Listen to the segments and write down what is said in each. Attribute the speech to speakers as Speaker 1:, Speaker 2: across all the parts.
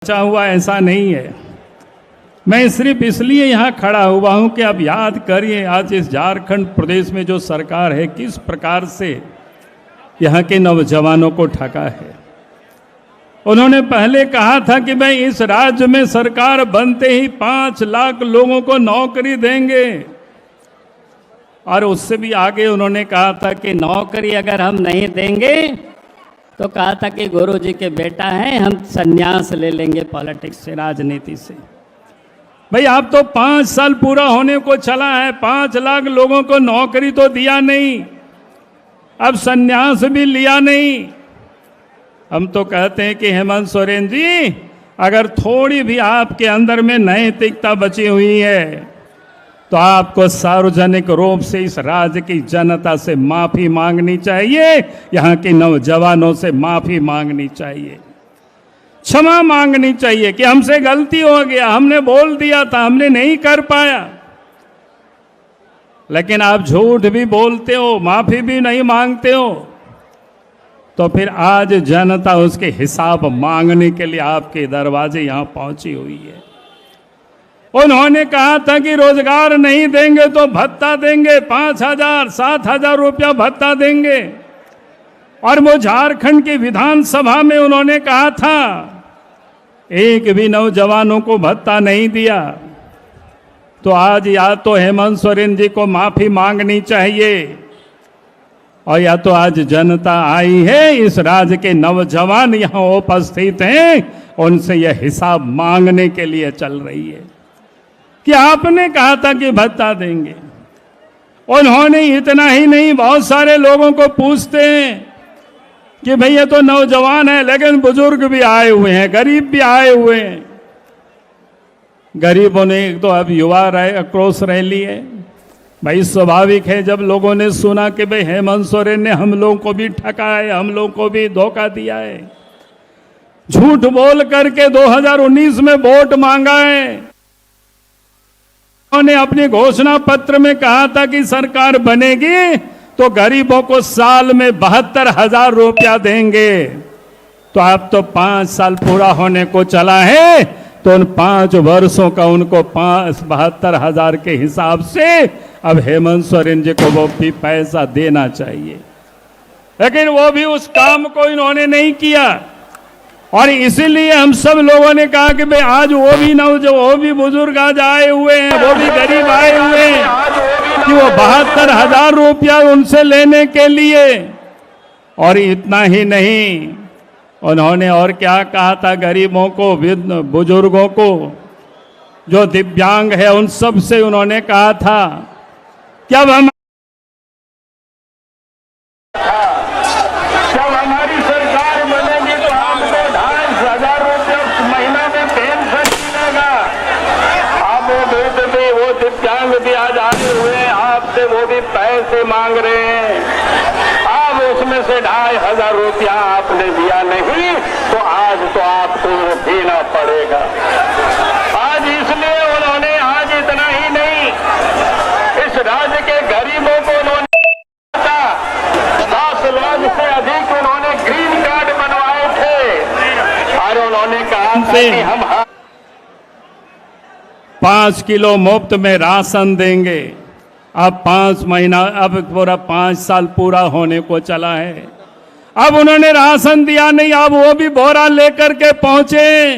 Speaker 1: बचा हुआ ऐसा नहीं है। मैं सिर्फ इसलिए यहाँ खड़ा हुआ हूँ कि अब याद करिए आज इस झारखंड प्रदेश में जो सरकार है किस प्रकार से यहाँ के नौजवानों को ठगा है। उन्होंने पहले कहा था कि भाई इस राज्य में सरकार बनते ही 5 लाख लोगों को नौकरी देंगे, और उससे भी आगे उन्होंने कहा था कि
Speaker 2: नौकरी अगर हम नहीं देंगे तो कहा था कि गुरुजी के बेटा हैं, हम संन्यास ले लेंगे पॉलिटिक्स से, राजनीति से।
Speaker 1: भाई आप तो 5 साल पूरा होने को चला है, 5 लाख लोगों को नौकरी तो दिया नहीं, अब संन्यास भी लिया नहीं। हम तो कहते हैं कि हेमंत सोरेन जी, अगर थोड़ी भी आपके अंदर में नैतिकता बची हुई है तो आपको सार्वजनिक रूप से इस राज्य की जनता से माफी मांगनी चाहिए, यहाँ के नौजवानों से माफी मांगनी चाहिए, क्षमा मांगनी चाहिए कि हमसे गलती हो गया, हमने बोल दिया था, हमने नहीं कर पाया। लेकिन आप झूठ भी बोलते हो, माफी भी नहीं मांगते हो, तो फिर आज जनता उसके हिसाब मांगने के लिए आपके दरवाजे यहां पहुंची हुई है। उन्होंने कहा था कि रोजगार नहीं देंगे तो भत्ता देंगे, 5,000 7,000 रुपया भत्ता देंगे, और वो झारखंड की विधानसभा में उन्होंने कहा था एक भी नौजवानों को भत्ता नहीं दिया। तो आज या तो हेमंत सोरेन जी को माफी मांगनी चाहिए, और या तो आज जनता आई है, इस राज्य के नौजवान यहाँ उपस्थित हैं, उनसे यह हिसाब मांगने के लिए चल रही है कि आपने कहा था कि भत्ता देंगे। उन्होंने इतना ही नहीं, बहुत सारे लोगों को पूछते हैं कि भैया तो नौजवान है लेकिन बुजुर्ग भी आए हुए हैं, गरीब भी आए हुए हैं। गरीबों ने एक तो अब युवा आक्रोश रैली है। भाई स्वाभाविक है, जब लोगों ने सुना कि भाई हेमंत सोरेन ने हम लोगों को भी ठगा है, हम लोगों को भी धोखा दिया है, झूठ बोल करके 2019 में वोट मांगा है। उन्होंने अपने घोषणा पत्र में कहा था कि सरकार बनेगी तो गरीबों को साल में 72,000 रुपया देंगे। तो अब तो 5 साल पूरा होने को चला है, तो उन 5 वर्षों का उनको 72,000 के हिसाब से अब हेमंत सोरेन जी को वो भी पैसा देना चाहिए, लेकिन वो भी उस काम को इन्होंने नहीं किया। और इसीलिए हम सब लोगों ने कहा कि भाई आज वो भी बुजुर्ग आज आए हुए हैं, वो भी गरीब आए हुए हैं कि वो 72,000 रुपया उनसे लेने के लिए। और इतना ही नहीं, उन्होंने और क्या कहा था, गरीबों को, बुजुर्गों को, जो दिव्यांग है उन सब से उन्होंने कहा था कि अब
Speaker 3: हमारी सरकार बनेगी तो आपको 2,500 रुपया महीना में पेंशन मिलेगा। आप वो दिव्यांग भी आज आए हुए हैं, आपसे वो भी पैसे मांग रहे हैं। आप उसमें से 2,500 रुपया आपने दिया नहीं, तो आज तो आपको देना पड़ेगा। आज इसलिए उन्होंने, आज इतना ही नहीं, इस राज्य के गरीबों को उन्होंने 10 लाख से अधिक उन्होंने ग्रीन कार्ड बनवाए थे, और उन्होंने कहा था कि हम
Speaker 1: 5 किलो मुफ्त में राशन देंगे। अब 5 महीना, अब पूरा 5 साल पूरा होने को चला है, अब उन्होंने राशन दिया नहीं। अब वो भी बोरा लेकर के पहुंचे।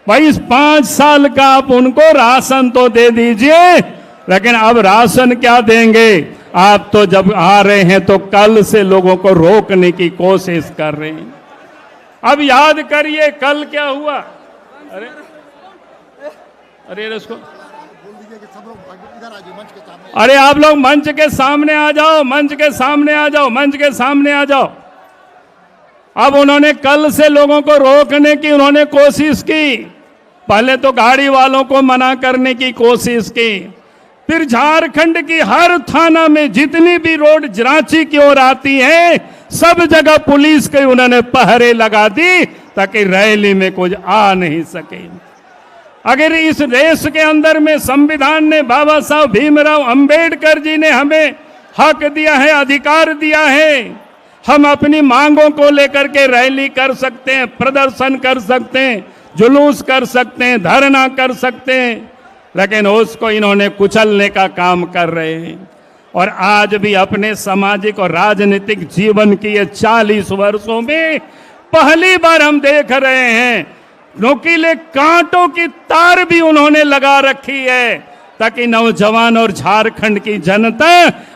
Speaker 1: भाई इस 5 साल का आप उनको राशन तो दे दीजिए, लेकिन अब राशन क्या देंगे? आप तो जब आ रहे हैं तो कल से लोगों को रोकने की कोशिश कर रहे हैं। अब याद करिए कल क्या हुआ। अरे इसको, अरे आप लोग मंच के सामने आ जाओ, मंच के सामने आ जाओ, मंच के सामने आ जाओ। अब उन्होंने कल से लोगों को रोकने की उन्होंने कोशिश की। पहले तो गाड़ी वालों को मना करने की कोशिश की, फिर झारखंड की हर थाना में जितनी भी रोड रांची की ओर आती है, सब जगह पुलिस के उन्होंने पहरे लगा दी ताकि रैली में कुछ आ नहीं सके। अगर इस देश के अंदर में संविधान ने, बाबा साहब भीमराव अंबेडकर जी ने हमें हक दिया है, अधिकार दिया है, हम अपनी मांगों को लेकर के रैली कर सकते हैं, प्रदर्शन कर सकते हैं, जुलूस कर सकते हैं, धरना कर सकते हैं, लेकिन उसको इन्होंने कुचलने का काम कर रहे हैं। और आज भी अपने सामाजिक और राजनीतिक जीवन की ये 40 वर्षों में पहली बार हम देख रहे हैं नुकीले कांटों की तार भी उन्होंने लगा रखी है ताकि नौजवान और झारखंड की जनता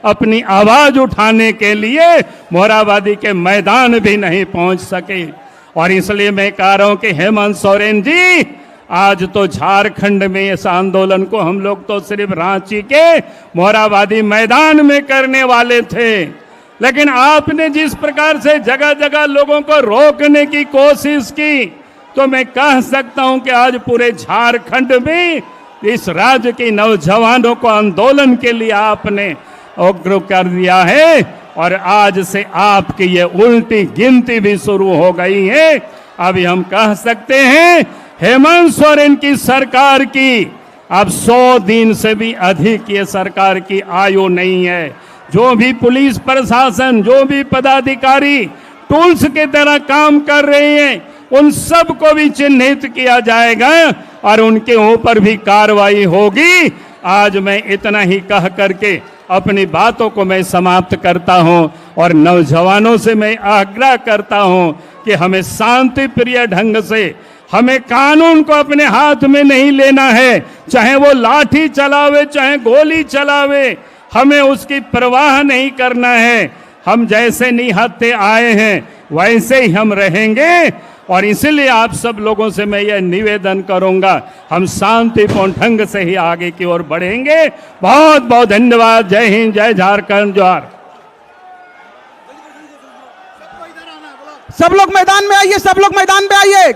Speaker 1: अपनी आवाज उठाने के लिए मोरहाबादी के मैदान भी नहीं पहुंच सके। और इसलिए मैं कह रहा हूं कि हेमंत सोरेन जी, आज तो झारखंड में इस आंदोलन को हम लोग तो सिर्फ रांची के मोरहाबादी मैदान में करने वाले थे, लेकिन आपने जिस प्रकार से जगह जगह लोगों को रोकने की कोशिश की, तो मैं कह सकता हूं कि आज पूरे झारखंड में इस राज्य के नौजवानों को आंदोलन के लिए आपने उग्र कर दिया है। और आज से आपकी ये उल्टी गिनती भी शुरू हो गई है। अभी हम कह सकते हैं हेमंत सोरेन की सरकार की अब 100 दिन से भी अधिक ये सरकार की आयु नहीं है। जो भी पुलिस प्रशासन, जो भी पदाधिकारी टूल्स की तरह काम कर रहे हैं, उन सब को भी चिन्हित किया जाएगा और उनके ऊपर भी कार्रवाई होगी। आज मैं इतना ही कह करके अपनी बातों को मैं समाप्त करता हूं और नौजवानों से मैं आग्रह करता हूं कि हमें शांति प्रिय ढंग से, हमें कानून को अपने हाथ में नहीं लेना है। चाहे वो लाठी चलावे, चाहे गोली चलावे, हमें उसकी परवाह नहीं करना है। हम जैसे निहत्थे आए हैं वैसे ही हम रहेंगे। और इसलिए आप सब लोगों से मैं यह निवेदन करूंगा, हम शांतिपूर्ण ढंग से ही आगे की ओर बढ़ेंगे। बहुत बहुत धन्यवाद। जय हिंद, जय झारखंड, जोहार।
Speaker 4: सब लोग मैदान में आइए, सब लोग मैदान में आइए।